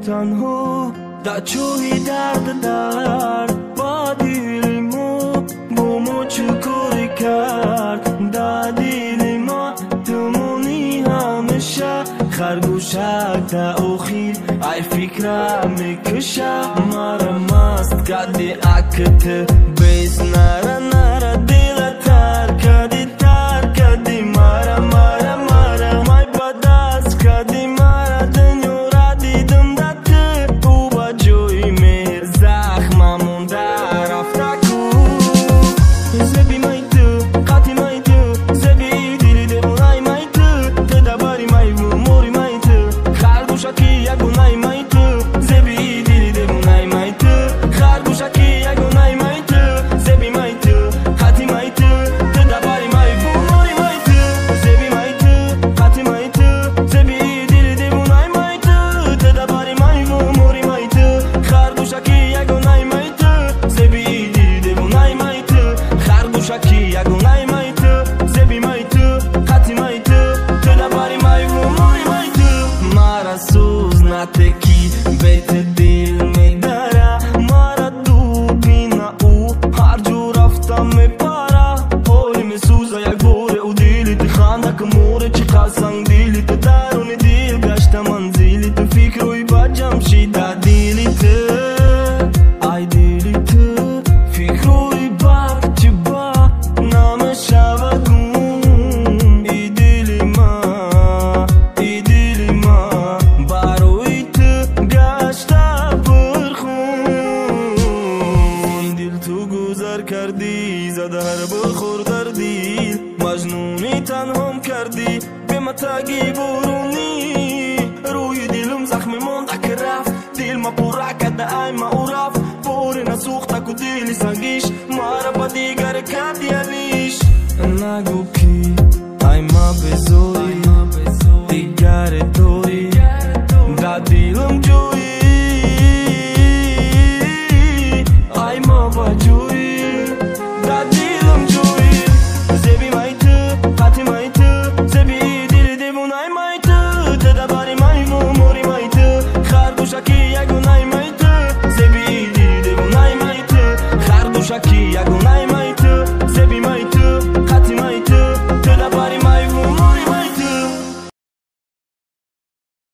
تنها در چوهی درد درد با دیل ما بومو چکوری کرد در دیل ما تمونی همیشه خرگوشک در اخیر ای فکرم میکشه مرا مست کردی اکت بیس نره نره دیل تر کردی مرا مای با دست کردی مرا دنیا را دیدم در تو با جوی مهر زخم مونده رفته کو زبی مای تو قطی مای تو زبی دیلی دیوانای مای تو تدباری مای و موری مای تو خرگوشکی یگونای مای تو زبی دیلی دیوانای مای تو خرگوشکی یگونای مای تو زبی مای تو قطی مای تو تدباری مای و موری مای تو زبی مای تو قطی مای تو زبی دیلی دیوانای مای تو تدباری مای و موری مای تو خرگوشکی یگونای مای تو زبی دیلی دیوانای مای تو خرگوشکی یگونای مای تو زبی مای تو قطی مای تو تدباری مای و موری مای تو مرا سوز نتکی بیت دل میداره مرا دوربین او هر جو رفتم میپره حالی میسوزه یک باره او دیلی تی خنده که موره چی قسنگ دیلی تو درون دیل گشته منزیلی تو فکر روی با جمشید در دیلی تو ای دیلی تو فکر روی با چی با نام شودون ای دیلی ما باروی تو گشته پرخون دل تو گذر کردی زده هر بخور در دیل مجنونی تنهام کردی به متگی برونی